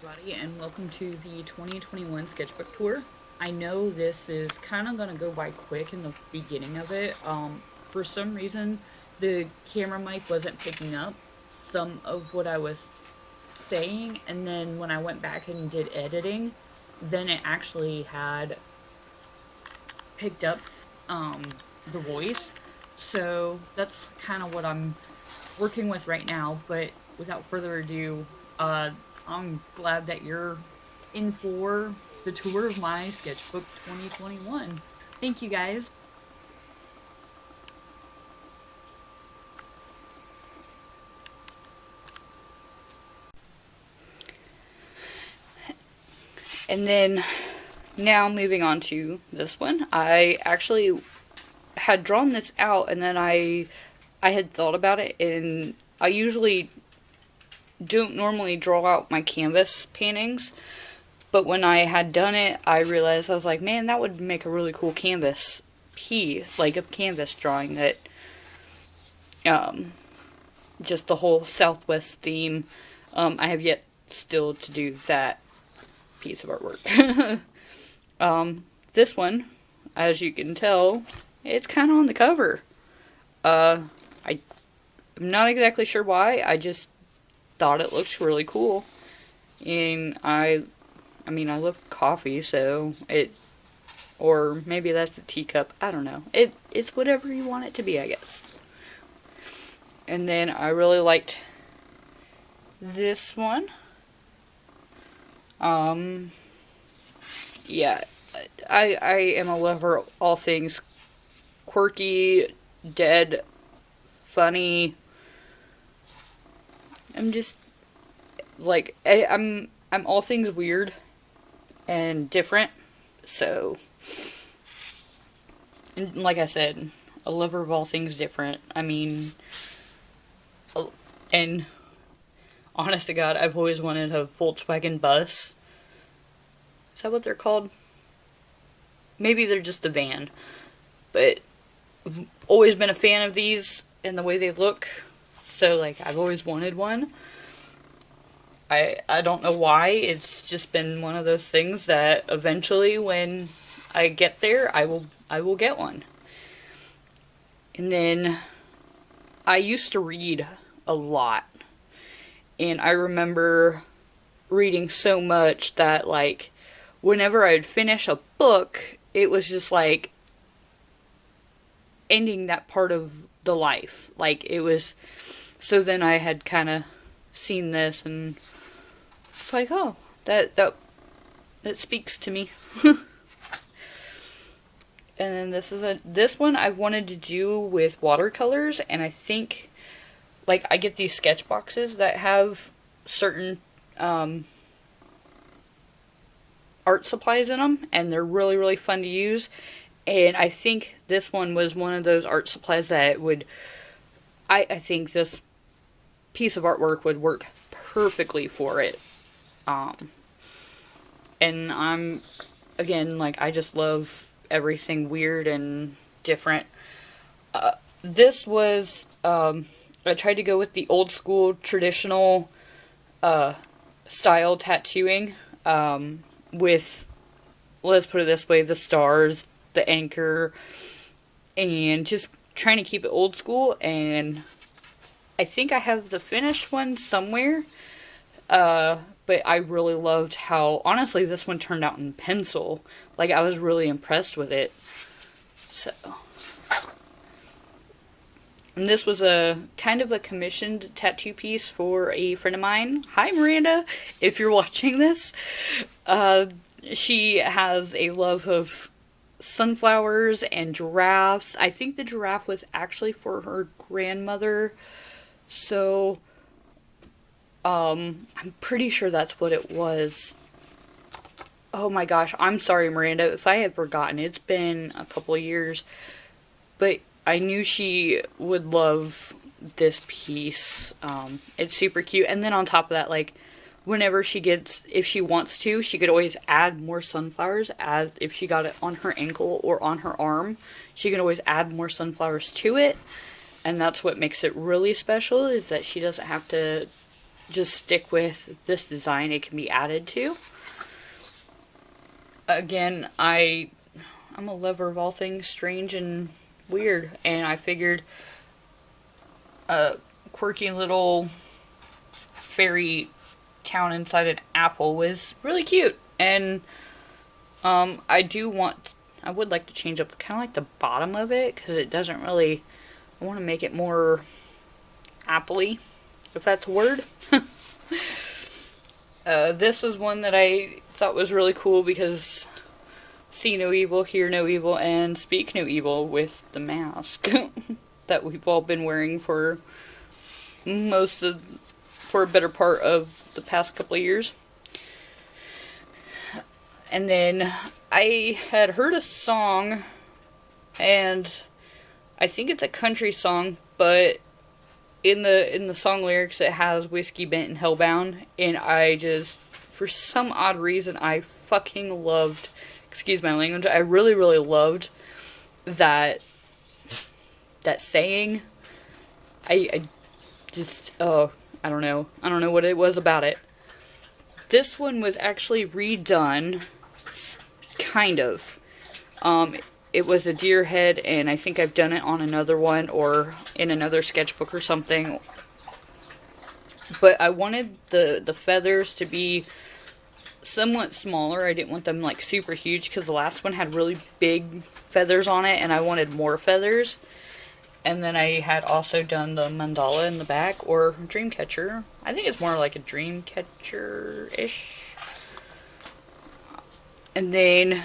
everybody, and welcome to the 2021 Sketchbook Tour. I know this is kind of going to go by quick in the beginning of it. For some reason, the camera mic wasn't picking up some of what I was saying, and then when I went back and did editing, then it actually had picked up the voice. So that's kind of what I'm working with right now, but without further ado, I'm glad that you're in for the tour of my Sketchbook 2021. Thank you guys. And then now moving on to this one. I actually had drawn this out and then I had thought about it, and I usually don't normally draw out my canvas paintings, but when I had done it, I realized, I was like, man, that would make a really cool canvas piece, like a canvas drawing that, just the whole Southwest theme. I have yet still to do that piece of artwork. This one, as you can tell, it's kind of on the cover. I'm not exactly sure why, I just thought it looked really cool. And I mean, I love coffee, so or maybe that's the teacup, I don't know. It's whatever you want it to be, I guess. And then I really liked this one. Yeah, I am a lover of all things quirky, dead, funny. I'm just like I'm all things weird and different. So, and like I said, a lover of all things different. I mean, and honest to God, I've always wanted a Volkswagen bus. Is that what they're called? Maybe they're just a van. But I've always been a fan of these and the way they look. So, like, I've always wanted one. I don't know why. It's just been one of those things that eventually, when I get there, I will get one. And then I used to read a lot. And I remember reading so much that, like, whenever I'd finish a book, it was just like ending that part of the life. Like, it was, so then I had kind of seen this and it's like, oh, that speaks to me. And then this one I've wanted to do with watercolors, and I think, like, I get these sketch boxes that have certain art supplies in them, and they're really, really fun to use. And I think this one was one of those art supplies that would, I think this piece of artwork would work perfectly for it. And I'm, again, like, I just love everything weird and different. This was, I tried to go with the old school traditional style tattooing, with, let's put it this way, the stars, the anchor, and just trying to keep it old school. And I think I have the finished one somewhere, but I really loved how, honestly, this one turned out in pencil. Like, I was really impressed with it. So, and this was a kind of a commissioned tattoo piece for a friend of mine. Hi, Miranda, if you're watching this. She has a love of sunflowers and giraffes. I think the giraffe was actually for her grandmother. So, I'm pretty sure that's what it was. Oh my gosh, I'm sorry, Miranda, if I had forgotten. It's been a couple of years. But I knew she would love this piece. It's super cute. And then on top of that, like, whenever she gets, if she wants to, she could always add more sunflowers. As if she got it on her ankle or on her arm, she can always add more sunflowers to it. And that's what makes it really special, is that she doesn't have to just stick with this design, it can be added to. Again, I'm a lover of all things strange and weird, and I figured a quirky little fairy town inside an apple was really cute. And I would like to change up kind of like the bottom of it, because it doesn't really, I want to make it more apple-y, if that's a word. This was one that I thought was really cool because see no evil, hear no evil, and speak no evil with the mask that we've all been wearing for a better part of the past couple of years. And then I had heard a song, and I think it's a country song, but in the song lyrics it has Whiskey Bent and Hellbound, and I just, for some odd reason, I fucking loved, excuse my language, I really, really loved that saying. I just, oh, I don't know what it was about it. This one was actually redone, kind of. It was a deer head, and I think I've done it on another one or in another sketchbook or something. But I wanted the feathers to be somewhat smaller. I didn't want them like super huge, because the last one had really big feathers on it, and I wanted more feathers. And then I had also done the mandala in the back, or dream catcher. I think it's more like a dream catcher-ish. And then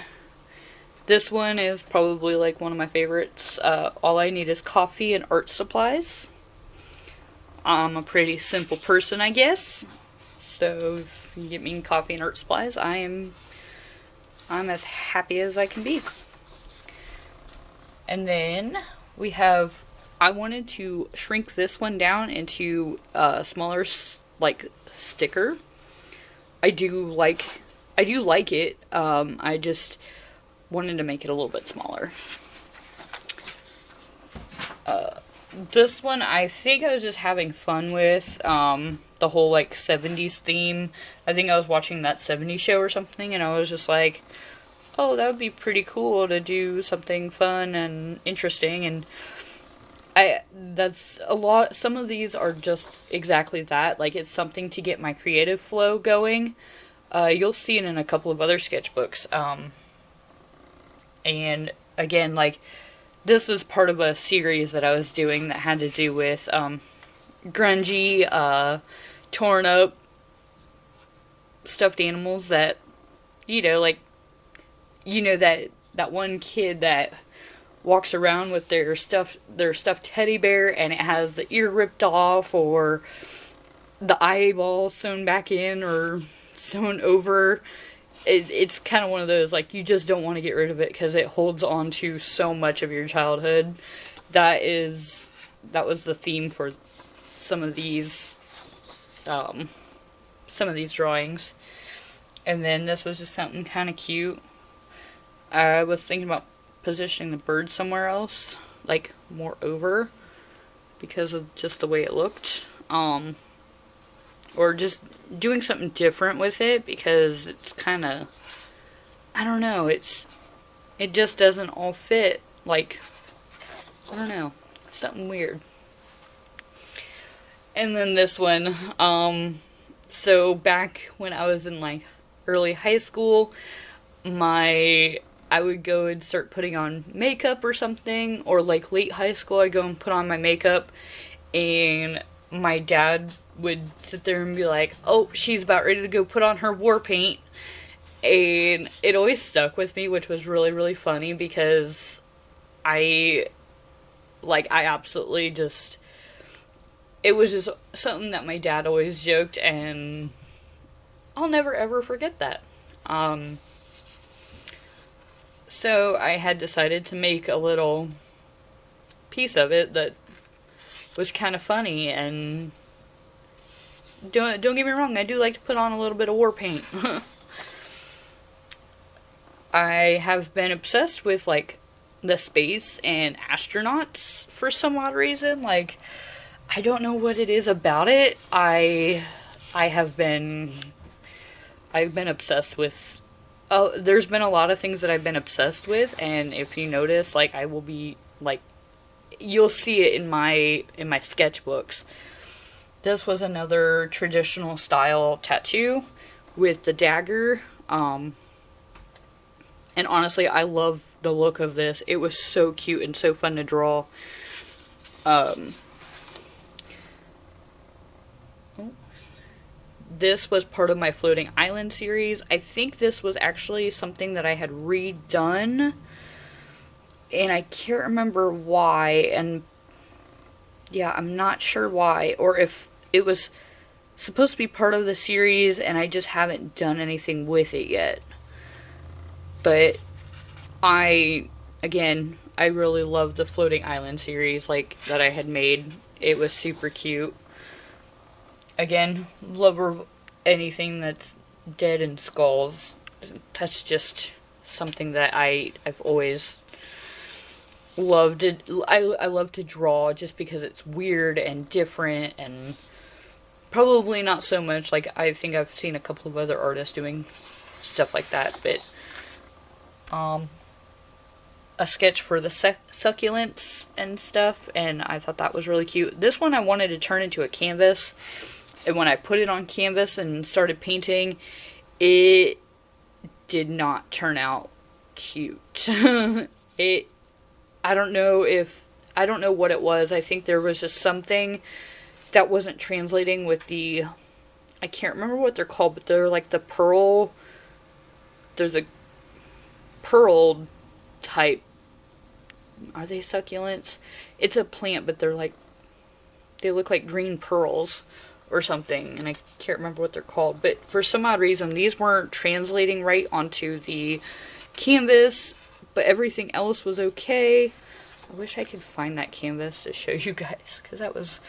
this one is probably like one of my favorites. All I need is coffee and art supplies. I'm a pretty simple person, I guess. So if you get me coffee and art supplies, I'm as happy as I can be. And then we have, I wanted to shrink this one down into a smaller like sticker. I do like it. I just wanted to make it a little bit smaller. This one, I think I was just having fun with the whole like 70s theme. I think I was watching that 70s show or something, and I was just like, oh, that would be pretty cool to do something fun and interesting. And that's a lot. Some of these are just exactly that. Like, it's something to get my creative flow going. You'll see it in a couple of other sketchbooks. And again, like, this is part of a series that I was doing that had to do with grungy, torn up stuffed animals that, like, that one kid that walks around with their stuffed teddy bear, and it has the ear ripped off, or the eyeball sewn back in, or sewn over. It's kind of one of those, like, you just don't want to get rid of it because it holds on to so much of your childhood. That was the theme for some of these drawings. And then this was just something kind of cute. I was thinking about positioning the bird somewhere else, like more over, because of just the way it looked. Or just doing something different with it, because it's kind of, I don't know, it just doesn't all fit. Like, I don't know, something weird. And then this one, so back when I was in like early high school, I would go and start putting on makeup or something, or like late high school I'd go and put on my makeup, and my dad would sit there and be like, oh, she's about ready to go put on her war paint. And it always stuck with me, which was really, really funny, because I absolutely just, it was just something that my dad always joked, and I'll never ever forget that. So I had decided to make a little piece of it that was kind of funny, and don't get me wrong, I do like to put on a little bit of war paint. I have been obsessed with, like, the space and astronauts for some odd reason. Like, I don't know what it is about it. I I have been I've been obsessed with. Oh, there's been a lot of things that I've been obsessed with, and if you notice, like I will be like, you'll see it in my sketchbooks. This was another traditional style tattoo with the dagger. And honestly, I love the look of this. It was so cute and so fun to draw. This was part of my Floating Island series. I think this was actually something that I had redone, and I can't remember why, and yeah, I'm not sure why, or if it was supposed to be part of the series and I just haven't done anything with it yet. But again, I really love the Floating Island series, like, that I had made. It was super cute. Again, lover of anything that's dead and skulls. That's just something that I've always loved. I love to draw just because it's weird and different, and probably not so much, like, I think I've seen a couple of other artists doing stuff like that, but a sketch for the succulents and stuff, and I thought that was really cute. This one I wanted to turn into a canvas, and when I put it on canvas and started painting, it did not turn out cute. I don't know what it was. I think there was just something that wasn't translating with I can't remember what they're called, but they're like the pearl type. Are they succulents? It's a plant, but they look like green pearls or something, and I can't remember what they're called. But for some odd reason, these weren't translating right onto the canvas, but everything else was okay. I wish I could find that canvas to show you guys, because that was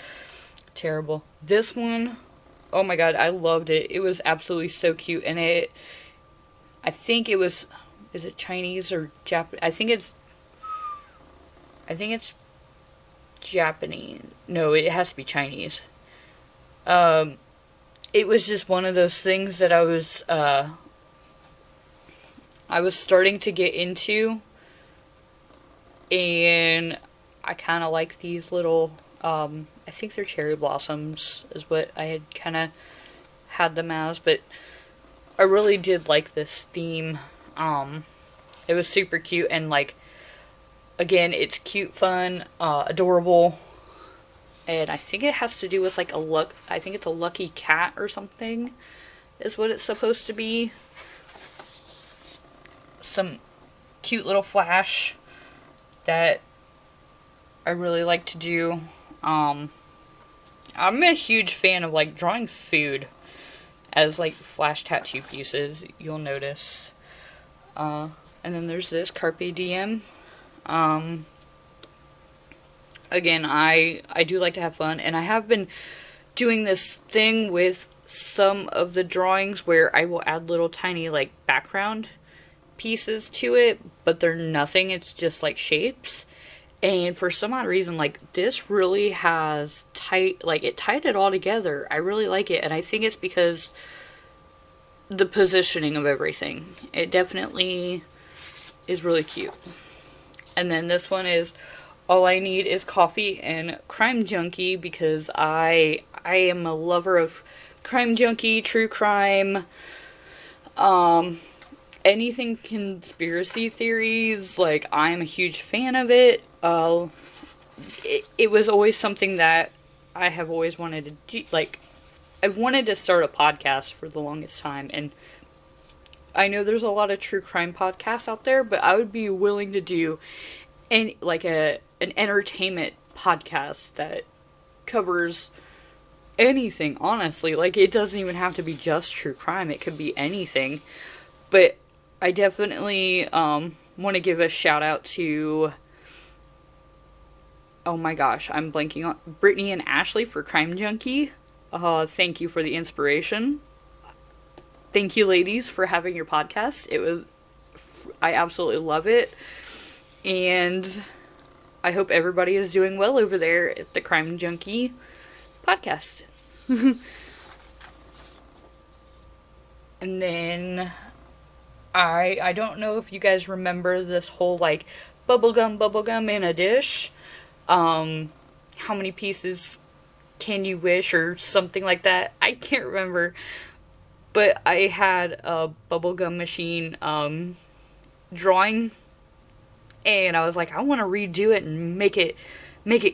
terrible. This one, oh my god, I loved it. It was absolutely so cute, and I think it was, is it Chinese or Japanese? I think it's Japanese. No, it has to be Chinese. It was just one of those things that I was starting to get into, and I kind of like these little, I think they're cherry blossoms is what I had kind of had them as, but I really did like this theme. It was super cute, and like, again, it's cute, fun, adorable. And I think it has to do with like I think it's a lucky cat or something is what it's supposed to be. Some cute little flash that I really like to do. I'm a huge fan of like drawing food as like flash tattoo pieces, you'll notice. And then there's this Carpe Diem. Again, I do like to have fun, and I have been doing this thing with some of the drawings where I will add little tiny like background pieces to it, but they're nothing, it's just like shapes. And for some odd reason, like, this really has it tied it all together. I really like it, and I think it's because the positioning of everything. It definitely is really cute. And then this one is All I Need Is Coffee and Crime Junkie, because I am a lover of crime junkie, true crime, anything conspiracy theories. Like, I'm a huge fan of it. It was always something that I have always wanted to do. Like, I've wanted to start a podcast for the longest time, and I know there's a lot of true crime podcasts out there, but I would be willing to do an entertainment podcast that covers anything, honestly. Like, it doesn't even have to be just true crime, it could be anything. But I definitely want to give a shout out to, oh my gosh, I'm blanking on Brittany and Ashley for Crime Junkie. Thank you for the inspiration. Thank you, ladies, for having your podcast. I absolutely love it. And I hope everybody is doing well over there at the Crime Junkie podcast. And then I don't know if you guys remember this whole like bubblegum in a dish. How many pieces can you wish or something like that? I can't remember. But I had a bubblegum machine drawing, and I was like, I want to redo it and make it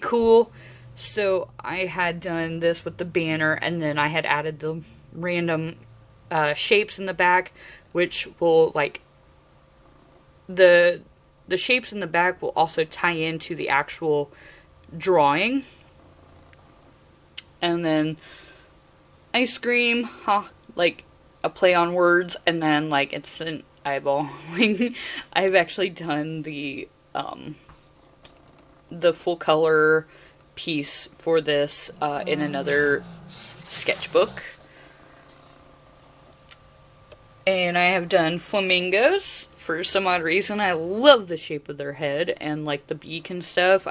cool. So I had done this with the banner, and then I had added the random shapes in the back, which will like the shapes in the back will also tie into the actual drawing. And then ice cream, huh? Like a play on words, and then like it's an eyeball. I've actually done the full color piece for this in another sketchbook. And I have done flamingos for some odd reason. I love the shape of their head and like the beak and stuff.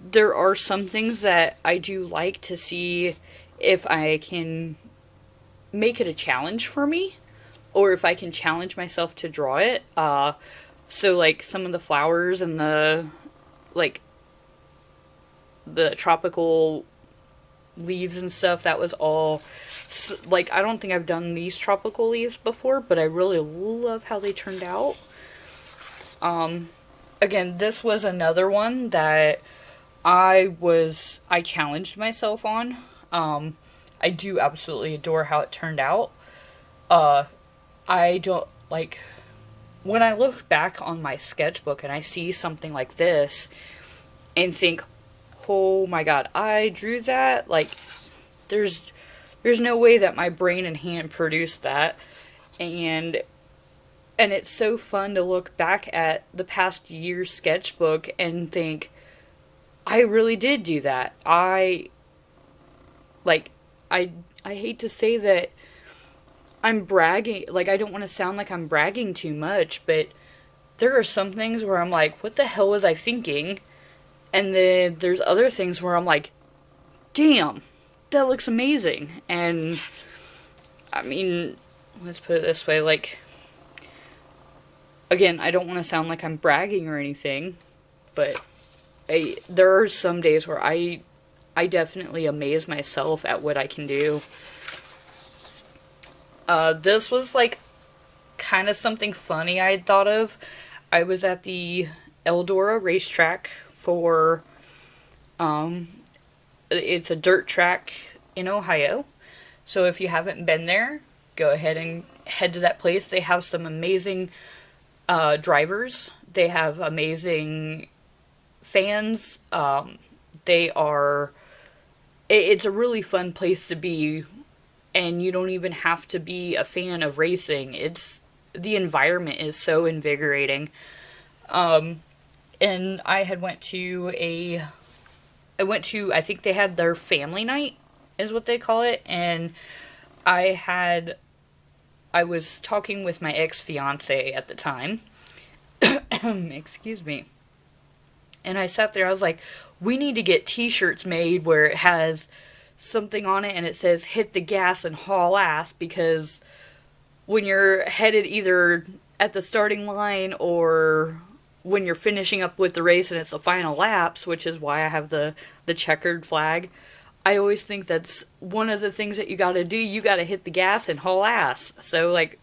There are some things that I do like to see if I can make it a challenge for me, or if I can challenge myself to draw it. So like some of the flowers and the like the tropical leaves and stuff, that was all like, I don't think I've done these tropical leaves before, but I really love how they turned out. Again, this was another one that I challenged myself on. I do absolutely adore how it turned out. I don't like when I look back on my sketchbook and I see something like this and think, oh my god, I drew that. Like, there's no way that my brain and hand produced that. And it's so fun to look back at the past year's sketchbook and think, I really did do that. I hate to say that I'm bragging, like, I don't want to sound like I'm bragging too much, but there are some things where I'm like, what the hell was I thinking? And then there's other things where I'm like, damn, that looks amazing. And I mean, let's put it this way, like, again, I don't want to sound like I'm bragging or anything, but there are some days where I definitely amaze myself at what I can do. This was like kind of something funny I had thought of. I was at the Eldora racetrack for, it's a dirt track in Ohio. So if you haven't been there, go ahead and head to that place. They have some amazing drivers. They have amazing fans. It's a really fun place to be, and you don't even have to be a fan of racing. The environment is so invigorating. And I went to, I think they had their family night, is what they call it, and I was talking with my ex-fiance at the time. Excuse me. And I sat there, I was like, we need to get t-shirts made where it has something on it and it says, hit the gas and haul ass, because when you're headed either at the starting line or when you're finishing up with the race and it's the final laps, which is why I have the checkered flag, I always think that's one of the things that you gotta do. You gotta hit the gas and haul ass. So, like,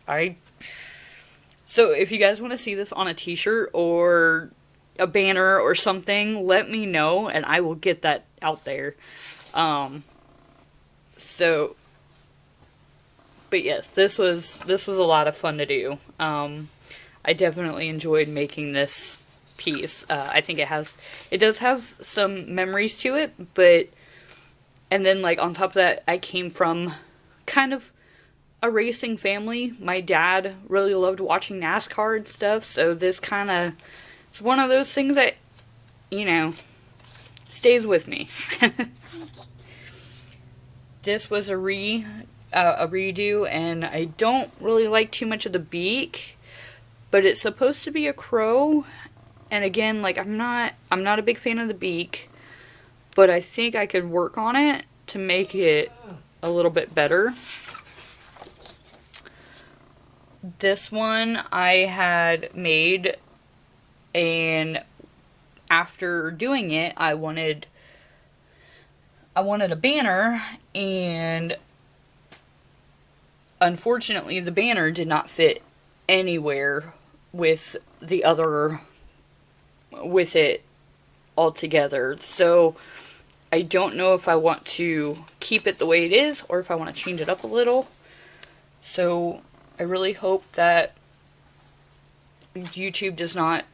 so if you guys want to see this on a t-shirt or a banner or something, let me know and I will get that out there. But yes, this was a lot of fun to do. I definitely enjoyed making this piece. I think it does have some memories to it, and then like on top of that, I came from kind of a racing family. My dad really loved watching NASCAR and stuff, so this kind of, it's one of those things that, stays with me. This was a redo, and I don't really like too much of the beak, but it's supposed to be a crow, and again, like, I'm not a big fan of the beak, but I think I could work on it to make it a little bit better. This one I had made, and after doing it, I wanted a banner, and unfortunately the banner did not fit anywhere with the other, with it all together. So I don't know if I want to keep it the way it is or if I want to change it up a little. So I really hope that YouTube does not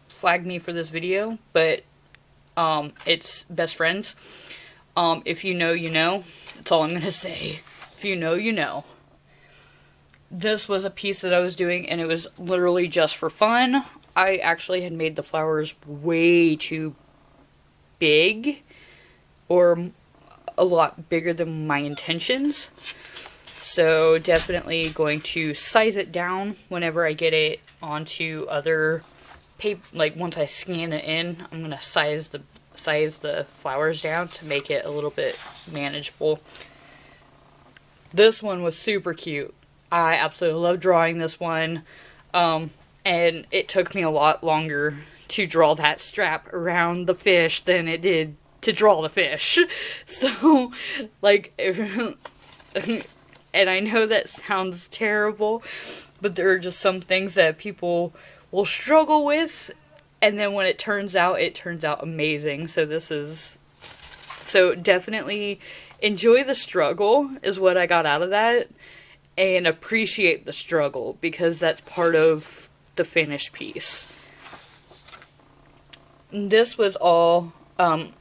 flag me for this video, but it's best friends. If you know, you know. That's all I'm going to say. If you know, you know. This was a piece that I was doing, and it was literally just for fun. I actually had made the flowers way too big, or a lot bigger than my intentions. So definitely going to size it down whenever I get it onto other paper. Like once I scan it in, I'm gonna size the flowers down to make it a little bit manageable. This one was super cute. I absolutely love drawing this one, and it took me a lot longer to draw that strap around the fish than it did to draw the fish. So, like, and I know that sounds terrible, but there are just some things that people will struggle with, and then when it turns out amazing. So definitely enjoy the struggle is what I got out of that, and appreciate the struggle, because that's part of the finished piece. This was all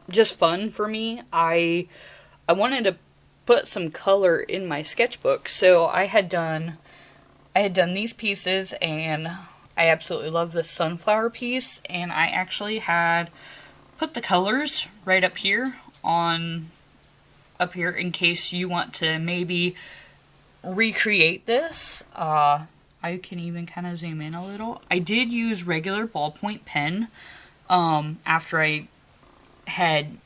just fun for me. I wanted to put some color in my sketchbook, so I had done these pieces, and I absolutely love this sunflower piece, and I actually had put the colors right up here in case you want to maybe recreate this. I can even kind of zoom in a little. I did use regular ballpoint pen after I had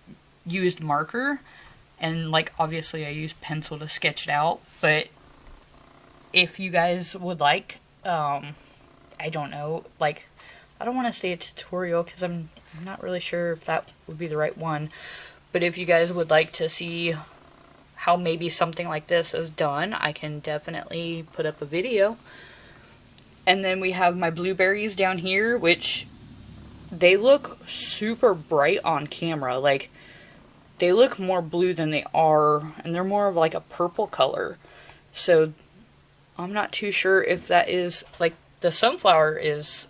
used marker, and like obviously I used pencil to sketch it out, but if you guys would like, I don't know, like, I don't want to say a tutorial because I'm not really sure if that would be the right one, but if you guys would like to see how maybe something like this is done, I can definitely put up a video. And then we have my blueberries down here, which they look super bright on camera. Like, they look more blue than they are, and they're more of like a purple color. So I'm not too sure if that is, like, the sunflower is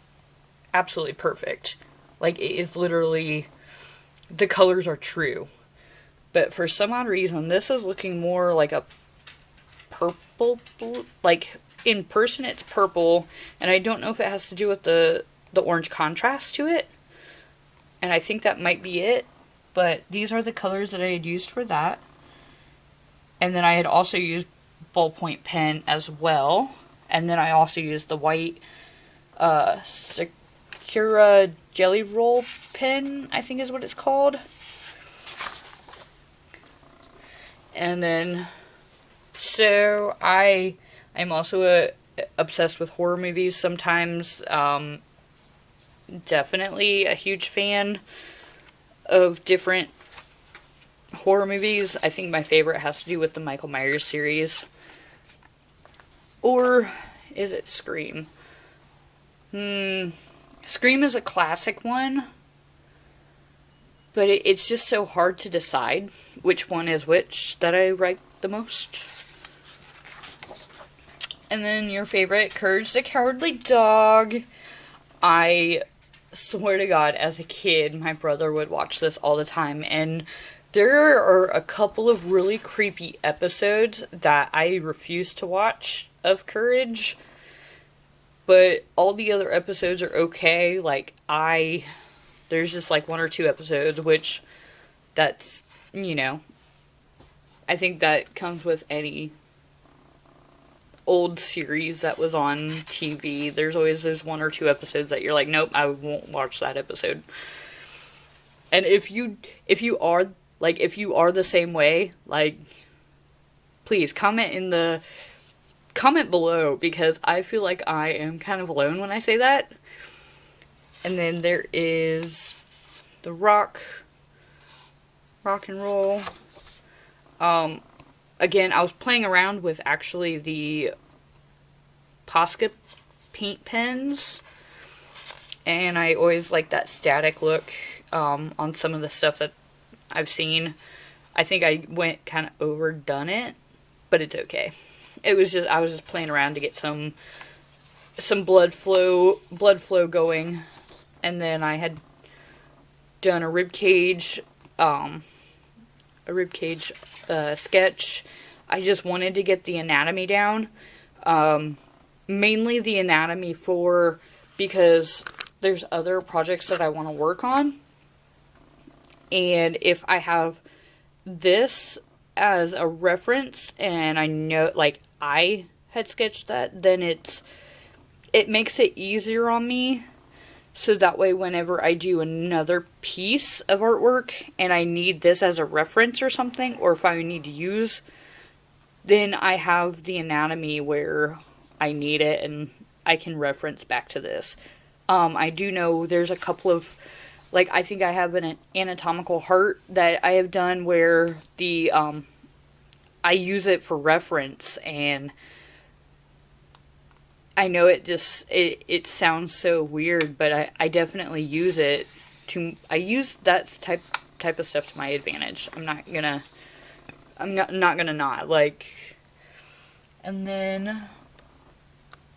absolutely perfect. Like, it is literally, the colors are true. But for some odd reason, this is looking more like a purple blue. Like, in person it's purple, and I don't know if it has to do with the orange contrast to it. And I think that might be it. But these are the colors that I had used for that. And then I had also used ballpoint pen as well. And then I also used the white Sakura Jelly Roll pen, I think is what it's called. And then, so I'm also obsessed with horror movies sometimes. Definitely a huge fan of different horror movies. I think my favorite has to do with the Michael Myers series. Or is it Scream? Scream is a classic one, but it's just so hard to decide which one is which that I like the most. And then your favorite, Courage the Cowardly Dog. I swear to God, as a kid, my brother would watch this all the time, and there are a couple of really creepy episodes that I refuse to watch of Courage, but all the other episodes are okay. Like, there's just like one or two episodes, which that's, you know, I think that comes with any old series that was on TV. There's always those one or two episodes that you're like, nope, I won't watch that episode. And if you are the same way, like, please comment in the comment below, because I feel like I am kind of alone when I say that. And then there is the rock and roll. Again, I was playing around with actually the Posca paint pens, and I always like that static look on some of the stuff that I've seen. I think I went kind of overdone it, but it's okay. It was just, I was just playing around to get some blood flow going, and then I had done a rib cage sketch. I just wanted to get the anatomy down, mainly the anatomy because there's other projects that I want to work on, and if I have this as a reference and I know, like, I had sketched that, then it makes it easier on me, so that way whenever I do another piece of artwork and I need this as a reference or something, or if I need to use, then I have the anatomy where I need it and I can reference back to this. I do know there's a couple of, like, I think I have an anatomical heart that I have done where the, I use it for reference, and I know it sounds so weird, but I definitely use it I use that type of stuff to my advantage. I'm not gonna not, like, and then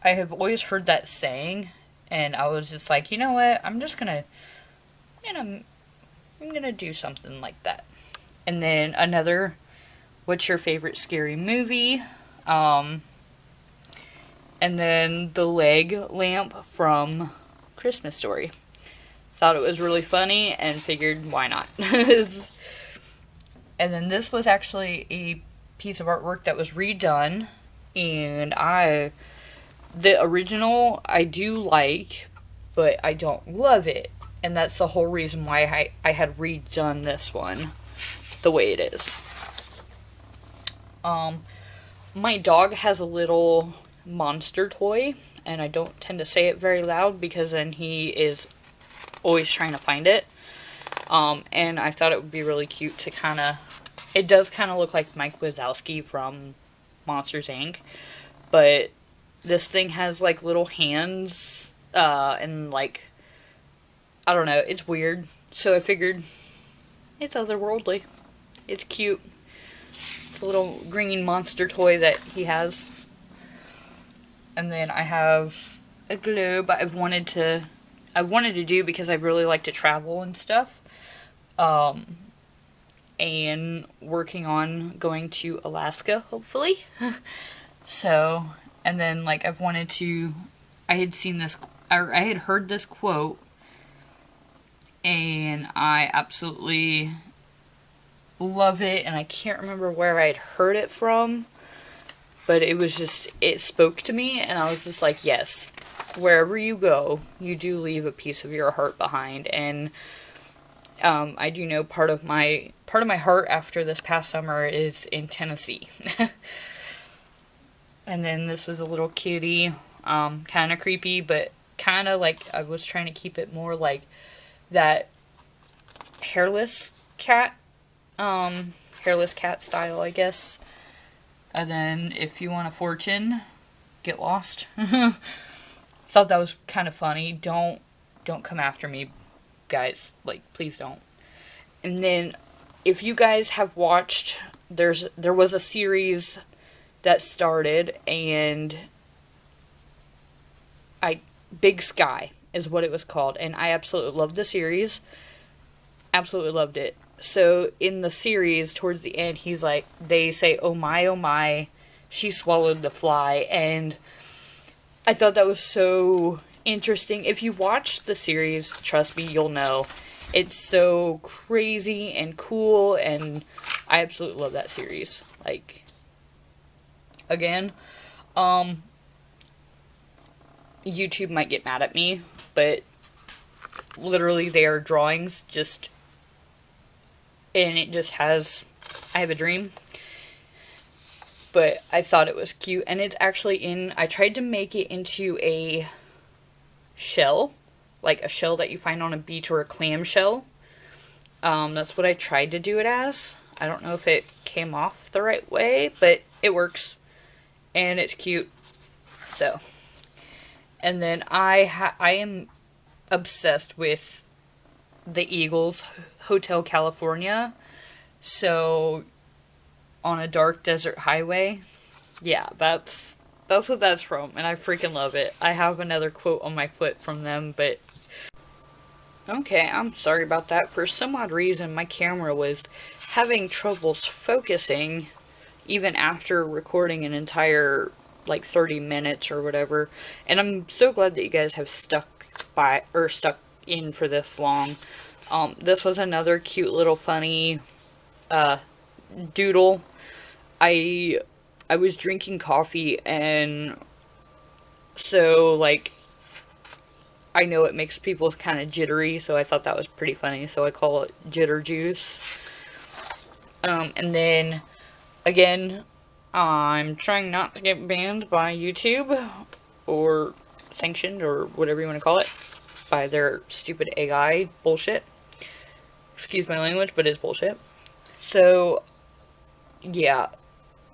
I have always heard that saying, and I was just like, you know what, I'm gonna do something like that. And then another, what's your favorite scary movie? And then the leg lamp from Christmas Story. Thought it was really funny and figured, why not? And then this was actually a piece of artwork that was redone, and the original I do like, but I don't love it. And that's the whole reason why I had redone this one the way it is. My dog has a little monster toy, and I don't tend to say it very loud because then he is always trying to find it. And I thought it would be really cute to kind of, it does kind of look like Mike Wazowski from Monsters Inc. But this thing has like little hands, and like, I don't know, it's weird. So I figured it's otherworldly. It's cute. It's a little green monster toy that he has. And then I have a globe I wanted to do because I really like to travel and stuff. And working on going to Alaska, hopefully. So, and then like I had seen this, or I had heard this quote, and I absolutely love it, and I can't remember where I'd heard it from, but it was just, it spoke to me, and I was just like, yes, wherever you go, you do leave a piece of your heart behind. And I do know part of my heart after this past summer is in Tennessee. And then this was a little kitty, kind of creepy, but kind of like, I was trying to keep it more like that hairless cat style, I guess. And then if you want a fortune, get lost. Thought that was kind of funny. Don't come after me, guys. Like, please don't. And then if you guys have watched, there was a series that started, and Big Sky is what it was called, and I absolutely loved the series. Absolutely loved it. So in the series, towards the end, he's like, they say, oh my, she swallowed the fly, and I thought that was so interesting. If you watch the series, trust me, you'll know. It's so crazy and cool, and I absolutely love that series. Like, again, YouTube might get mad at me, but literally they are drawings, just, and it just has, I have a dream. but I thought it was cute. And it's actually I tried to make it into a shell, like a shell that you find on a beach, or a clam shell. That's what I tried to do it as. I don't know if it came off the right way, but it works. And it's cute. So. And then I am obsessed with the Eagles Hotel California. So, on a dark desert highway. Yeah, that's what that's from, and I freaking love it. I have another quote on my foot from them, but okay, I'm sorry about that. For some odd reason, my camera was having troubles focusing even after recording an entire, like, 30 minutes or whatever. And I'm so glad that you guys have stuck in for this long. This was another cute little funny doodle. I was drinking coffee, and so, like, I know it makes people kind of jittery, so I thought that was pretty funny, so I call it jitter juice. And then, again, I'm trying not to get banned by YouTube, or sanctioned, or whatever you want to call it, by their stupid AI bullshit. Excuse my language, but it's bullshit. So, yeah,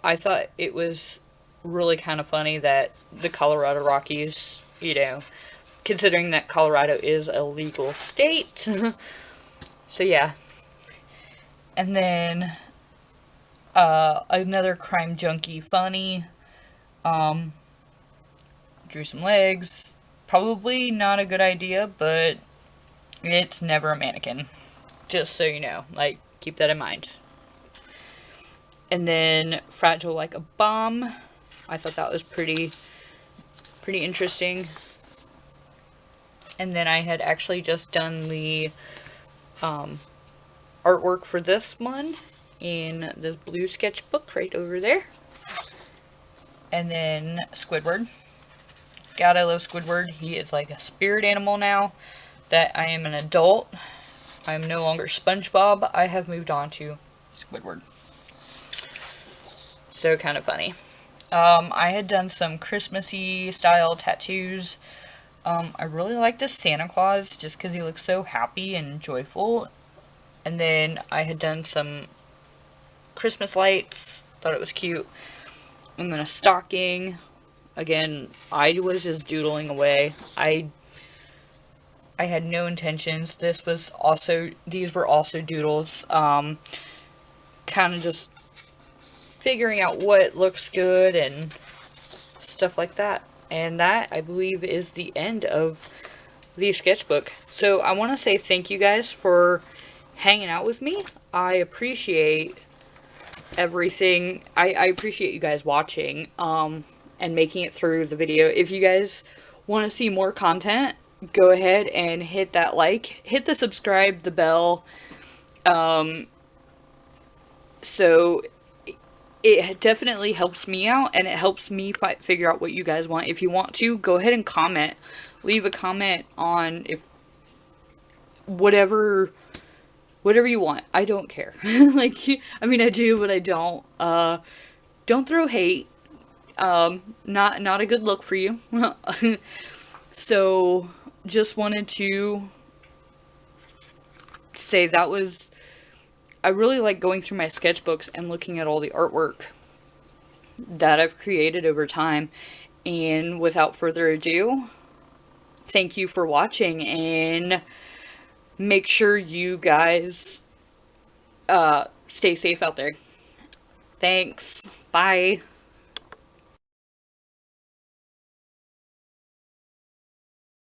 I thought it was really kind of funny that the Colorado Rockies, you know, considering that Colorado is a legal state. So, yeah. And then, another crime junkie funny. Drew some legs. Probably not a good idea, but it's never a mannequin. Just so you know, like, keep that in mind. And then Fragile Like a Bomb. I thought that was pretty interesting. And then I had actually just done the artwork for this one in this blue sketchbook right over there. And then Squidward. God, I love Squidward. He is like a spirit animal now that I am an adult. I'm no longer SpongeBob. I have moved on to Squidward. So kind of funny. I had done some Christmassy style tattoos. I really like this Santa Claus just because he looks so happy and joyful. And then I had done some Christmas lights. Thought it was cute. And then a stocking. Again, I was just doodling away. I had no intentions. These were also doodles. Kind of just figuring out what looks good and stuff like that. And that, I believe, is the end of the sketchbook. So I want to say thank you guys for hanging out with me. I appreciate everything. I appreciate you guys watching and making it through the video. If you guys want to see more content, go ahead and hit that like, hit the subscribe, the bell. So it definitely helps me out, and it helps me figure out what you guys want. If you want to, go ahead and comment. Leave a comment on whatever you want. I don't care. Like, I mean, I do, but I don't. Don't throw hate. Not a good look for you. So, just wanted to say that was... I really like going through my sketchbooks and looking at all the artwork that I've created over time. And without further ado, thank you for watching, and make sure you guys stay safe out there. Thanks. Bye.